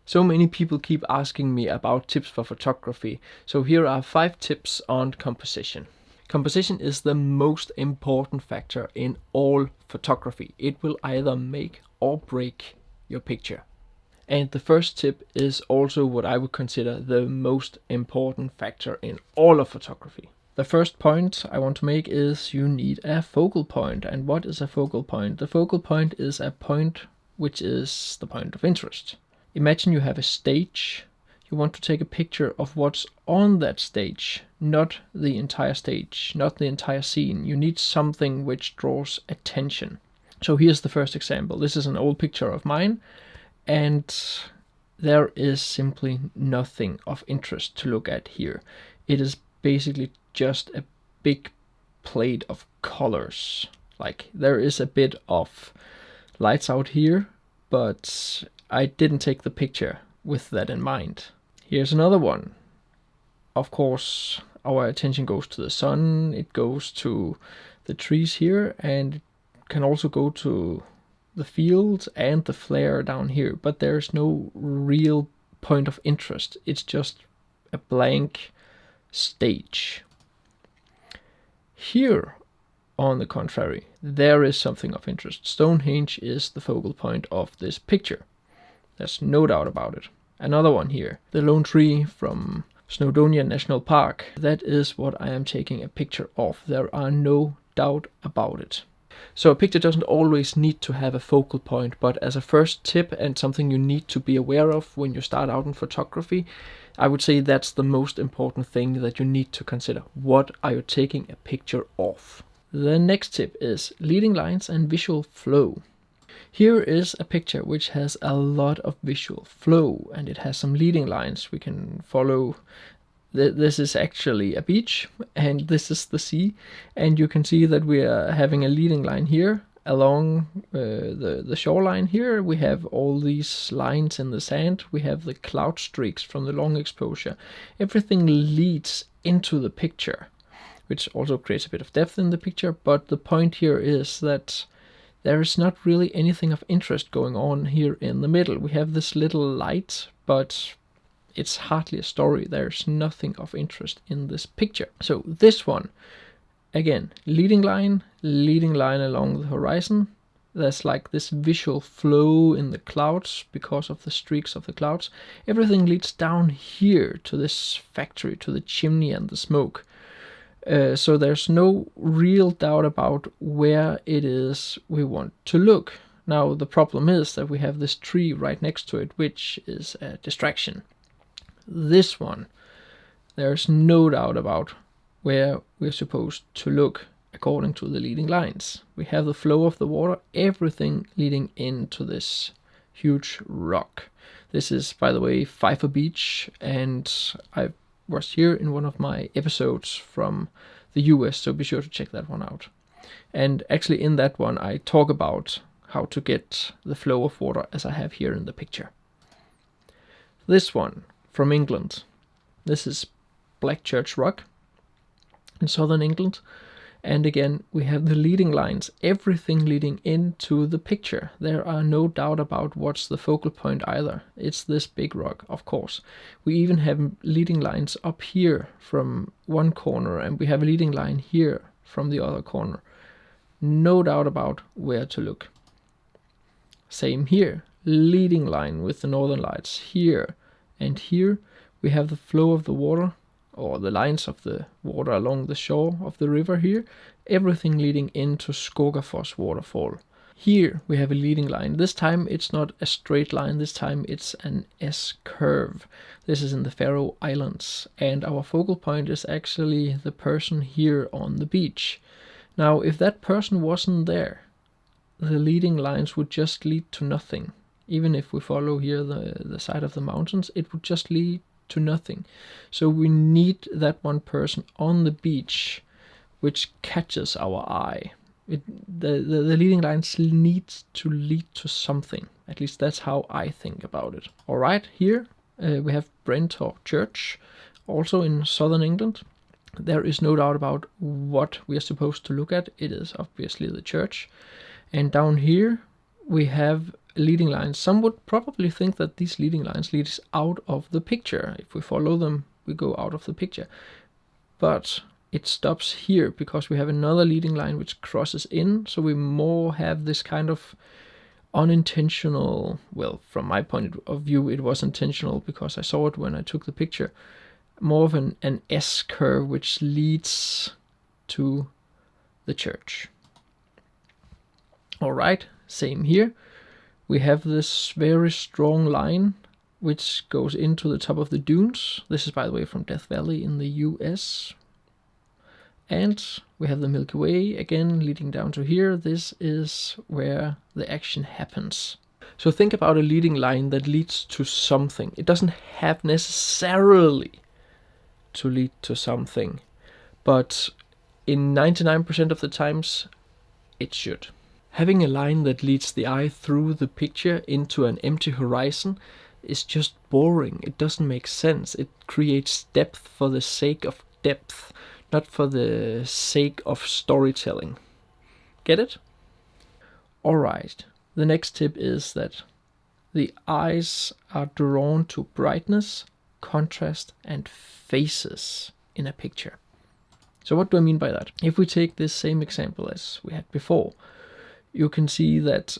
So many people keep asking me about tips for photography, so here are 5 tips on composition. Composition is the most important factor in all photography. It will either make or break your picture. And the first tip is also what I would consider the most important factor in all of photography. The first point I want to make is you need a focal point. And what is a focal point? The focal point is a point which is the point of interest. Imagine you have a stage. You want to take a picture of what's on that stage, not the entire stage, not the entire scene. You need something which draws attention. So here's the first example. This is an old picture of mine, and there is simply nothing of interest to look at here. It is basically just a big plate of colors. Like, there is a bit of lights out here, but I didn't take the picture with that in mind. Here's another one. Of course, our attention goes to the sun, it goes to the trees here, and it can also go to the fields and the flare down here, but there's no real point of interest. It's just a blank stage. Here, on the contrary, there is something of interest. Stonehenge is the focal point of this picture. There's no doubt about it. Another one here, the lone tree from Snowdonia National Park. That is what I am taking a picture of. There are no doubt about it. So a picture doesn't always need to have a focal point, but as a first tip and something you need to be aware of when you start out in photography, I would say that's the most important thing that you need to consider. What are you taking a picture of? The next tip is leading lines and visual flow. Here is a picture which has a lot of visual flow, and it has some leading lines we can follow. This is actually a beach, and this is the sea, and you can see that we are having a leading line here along the shoreline here. We have all these lines in the sand. We have the cloud streaks from the long exposure. Everything leads into the picture, which also creates a bit of depth in the picture, but the point here is that there is not really anything of interest going on here in the middle. We have this little light, but it's hardly a story. There's nothing of interest in this picture. So this one, again, leading line along the horizon. There's like this visual flow in the clouds because of the streaks of the clouds. Everything leads down here to this factory, to the chimney and the smoke. So there's no real doubt about where it is we want to look. Now the problem is that we have this tree right next to it, which is a distraction. This one, there's no doubt about where we're supposed to look according to the leading lines. We have the flow of the water, everything leading into this huge rock. This is, by the way, Pfeiffer Beach, and I was here in one of my episodes from the US, so be sure to check that one out. And actually in that one I talk about how to get the flow of water as I have here in the picture. This one from England. This is Blackchurch Rock in southern England. And again, we have the leading lines, everything leading into the picture. There are no doubt about what's the focal point either. It's this big rock, of course. We even have leading lines up here from one corner, and we have a leading line here from the other corner. No doubt about where to look. Same here, leading line with the northern lights here. And here we have the flow of the water, or the lines of the water along the shore of the river here, everything leading into Skogafoss waterfall. Here we have a leading line. This time it's not a straight line, this time it's an S-curve. This is in the Faroe Islands, and our focal point is actually the person here on the beach. Now, if that person wasn't there, the leading lines would just lead to nothing. Even if we follow here the side of the mountains, it would just lead to nothing. So we need that one person on the beach which catches our eye. The leading lines need to lead to something. At least that's how I think about it. Alright, here we have Benro Church, also in southern England. There is no doubt about what we are supposed to look at. It is obviously the church. And down here we have leading lines. Some would probably think that these leading lines lead us out of the picture. If we follow them, we go out of the picture. But it stops here because we have another leading line which crosses in, so we more have this kind of unintentional, well, from my point of view it was intentional because I saw it when I took the picture, more of an S curve which leads to the church. Alright, same here. We have this very strong line which goes into the top of the dunes. This is, by the way, from Death Valley in the US. And we have the Milky Way again leading down to here. This is where the action happens. So think about a leading line that leads to something. It doesn't have necessarily to lead to something, but in 99% of the times it should. Having a line that leads the eye through the picture into an empty horizon is just boring. It doesn't make sense. It creates depth for the sake of depth, not for the sake of storytelling. Get it? Alright, the next tip is that the eyes are drawn to brightness, contrast, and faces in a picture. So what do I mean by that? If we take this same example as we had before, you can see that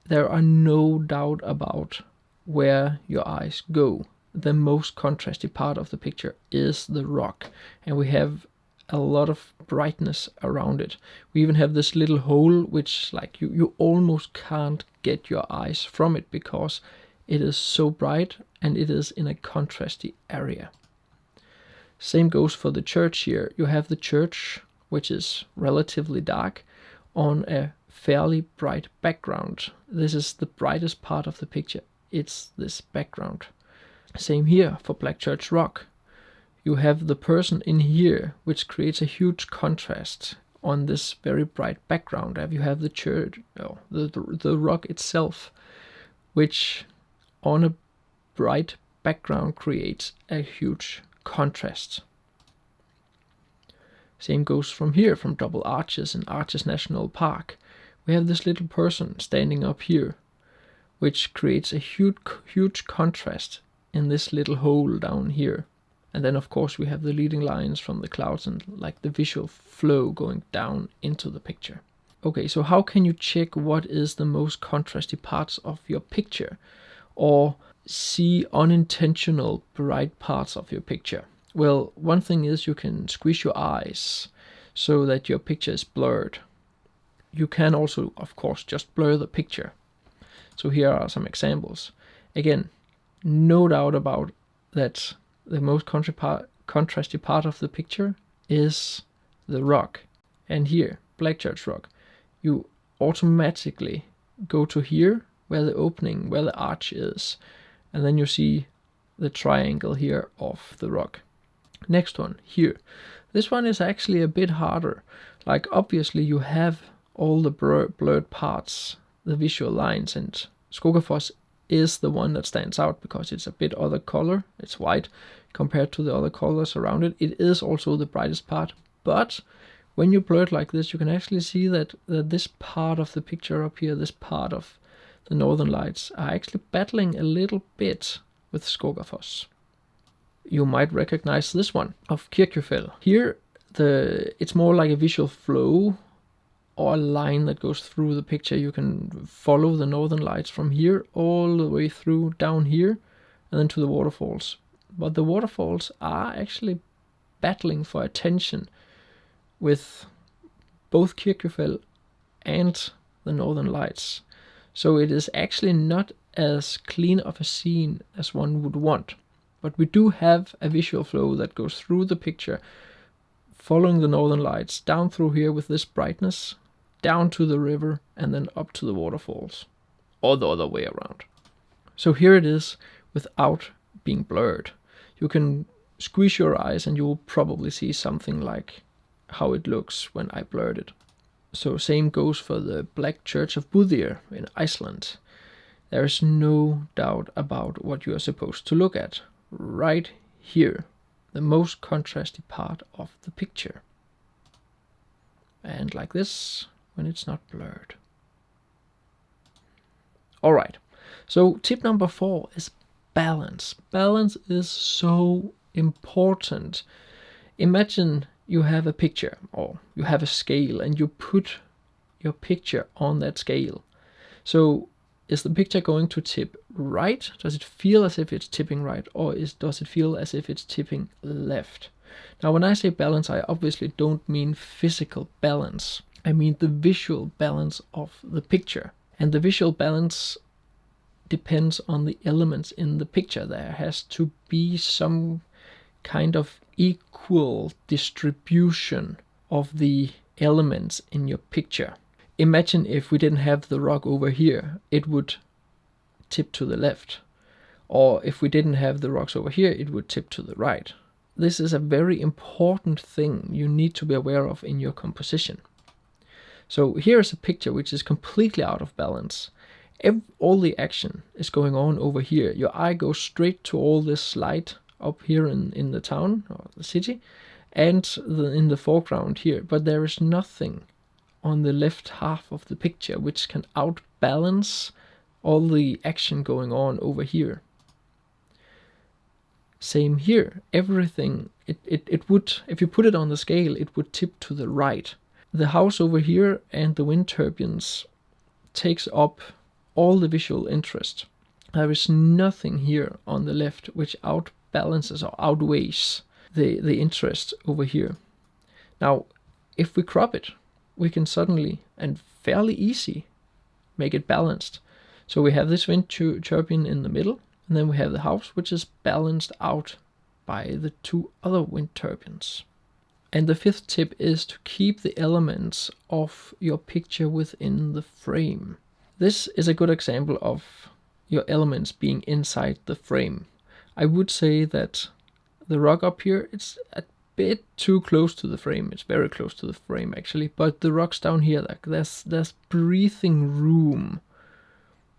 there are no doubt about where your eyes go. The most contrasty part of the picture is the rock, and we have a lot of brightness around it. We even have this little hole which, like, you almost can't get your eyes from it because it is so bright and it is in a contrasty area. Same goes for the church here. You have the church, which is relatively dark, on a fairly bright background. This is the brightest part of the picture. It's this background. Same here for Black Church Rock. You have the person in here, which creates a huge contrast on this very bright background. You have the church, the rock itself, which on a bright background creates a huge contrast. Same goes from here, from Double Arches in Arches National Park. We have this little person standing up here, which creates a huge contrast in this little hole down here. And then of course we have the leading lines from the clouds and like the visual flow going down into the picture. Okay, so how can you check what is the most contrasty parts of your picture, or see unintentional bright parts of your picture? Well, one thing is you can squeeze your eyes so that your picture is blurred. You can also, of course, just blur the picture. So here are some examples. Again, no doubt about that the most contrasty part of the picture is the rock. And here, Black Church Rock, you automatically go to here where the opening, where the arch is, and then you see the triangle here of the rock. Next one, here. This one is actually a bit harder. Like, obviously you have all the blurred parts, the visual lines, and Skogafoss is the one that stands out because it's a bit other color. It's white compared to the other colors around it. It is also the brightest part, but when you blur it like this, you can actually see that this part of the picture up here, this part of the Northern Lights, are actually battling a little bit with Skogafoss. You might recognize this one of Kirkjufell. Here, it's more like a visual flow or a line that goes through the picture. You can follow the Northern Lights from here all the way through down here and then to the waterfalls. But the waterfalls are actually battling for attention with both Kirkjufell and the Northern Lights. So it is actually not as clean of a scene as one would want. But we do have a visual flow that goes through the picture, following the Northern Lights down through here with this brightness, down to the river, and then up to the waterfalls, or the other way around. So here it is without being blurred. You can squeeze your eyes and you will probably see something like how it looks when I blurred it. So same goes for the Black Church of Búðir in Iceland. There is no doubt about what you are supposed to look at. Right here, the most contrasty part of the picture. And like this, when it's not blurred. All right. So tip number 4 is balance. Balance is so important. Imagine you have a picture or you have a scale and you put your picture on that scale. So is the picture going to tip right? Does it feel as if it's tipping right, or does it feel as if it's tipping left? Now, when I say balance, I obviously don't mean physical balance. I mean the visual balance of the picture. And the visual balance depends on the elements in the picture. There has to be some kind of equal distribution of the elements in your picture. Imagine if we didn't have the rock over here, it would tip to the left. Or if we didn't have the rocks over here, it would tip to the right. This is a very important thing you need to be aware of in your composition. So here is a picture which is completely out of balance. All the action is going on over here. Your eye goes straight to all this light up here in the town or the city, and in the foreground here. But there is nothing on the left half of the picture which can outbalance all the action going on over here. Same here. Everything, it would, if you put it on the scale, it would tip to the right. The house over here and the wind turbines takes up all the visual interest. There is nothing here on the left which outbalances or outweighs the interest over here. Now, if we crop it, we can suddenly and fairly easy make it balanced. So we have this wind turbine in the middle, and then we have the house, which is balanced out by the 2 other wind turbines. And the 5th tip is to keep the elements of your picture within the frame. This is a good example of your elements being inside the frame. I would say that the rock up here, it's a bit too close to the frame. It's very close to the frame actually, but the rocks down here, like there's breathing room.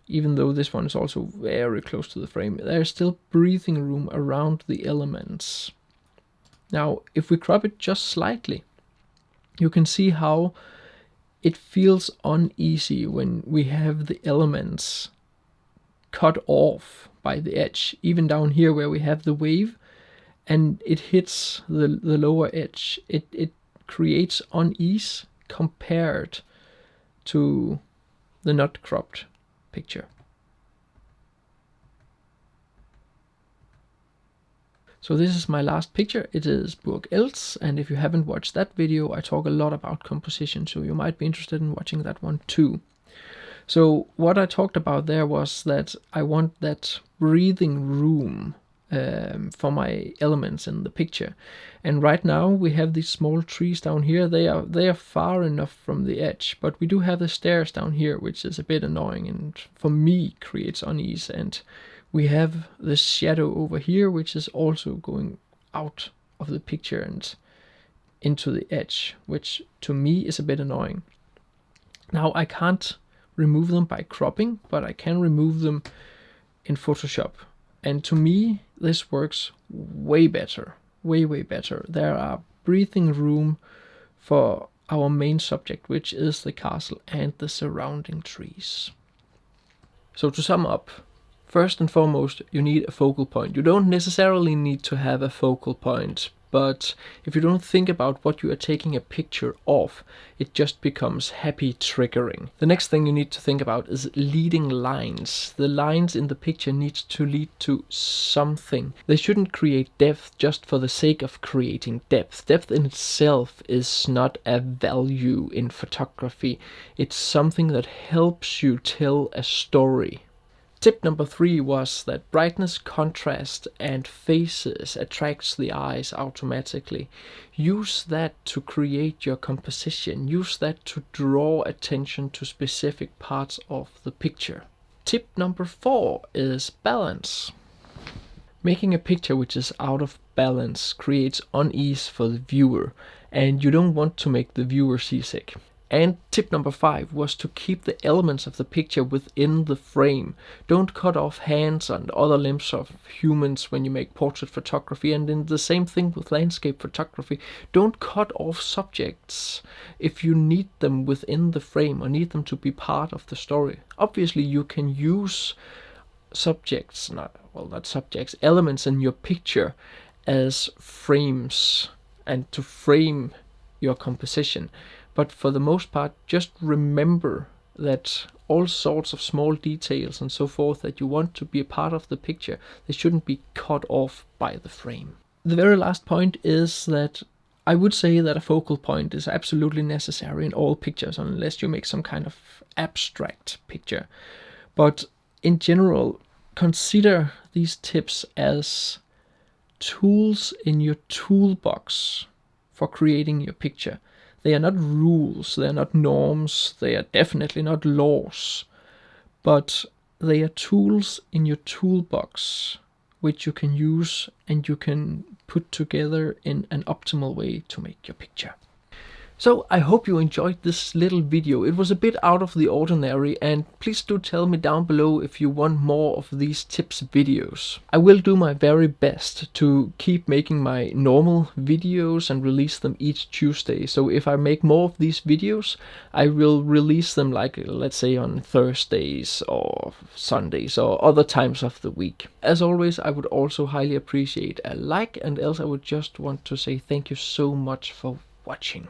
Even though this one is also very close to the frame, there's still breathing room around the elements. Now, if we crop it just slightly, you can see how it feels uneasy when we have the elements cut off by the edge. Even down here where we have the wave and it hits the lower edge, it creates unease compared to the not cropped picture. So this is my last picture. It is eBOOKs, and if you haven't watched that video, I talk a lot about composition, so you might be interested in watching that one too. So what I talked about there was that I want that breathing room for my elements in the picture. And right now we have these small trees down here. They are far enough from the edge, but we do have the stairs down here, which is a bit annoying and for me creates unease. And we have the shadow over here, which is also going out of the picture and into the edge, which to me is a bit annoying. Now I can't remove them by cropping, but I can remove them in Photoshop. And to me, this works way better, way better. There are breathing room for our main subject, which is the castle and the surrounding trees. So to sum up, first and foremost, you need a focal point. You don't necessarily need to have a focal point, but if you don't think about what you are taking a picture of, it just becomes happy triggering. The next thing you need to think about is leading lines. The lines in the picture need to lead to something. They shouldn't create depth just for the sake of creating depth. Depth in itself is not a value in photography. It's something that helps you tell a story. Tip number 3 was that brightness, contrast, and faces attracts the eyes automatically. Use that to create your composition. Use that to draw attention to specific parts of the picture. Tip number 4 is balance. Making a picture which is out of balance creates unease for the viewer, and you don't want to make the viewer seasick. And tip number 5 was to keep the elements of the picture within the frame. Don't cut off hands and other limbs of humans when you make portrait photography, and in the same thing with landscape photography. Don't cut off subjects if you need them within the frame or need them to be part of the story. Obviously you can use elements in your picture as frames and to frame your composition. But for the most part, just remember that all sorts of small details and so forth that you want to be a part of the picture, they shouldn't be cut off by the frame. The very last point is that I would say that a focal point is absolutely necessary in all pictures, unless you make some kind of abstract picture. But in general, consider these tips as tools in your toolbox for creating your picture. They are not rules, they are not norms, they are definitely not laws, but they are tools in your toolbox which you can use and you can put together in an optimal way to make your picture. So I hope you enjoyed this little video. It was a bit out of the ordinary, and please do tell me down below if you want more of these tips videos. I will do my very best to keep making my normal videos and release them each Tuesday. So if I make more of these videos, I will release them, like, let's say on Thursdays or Sundays or other times of the week. As always, I would also highly appreciate a like, and else I would just want to say thank you so much for watching.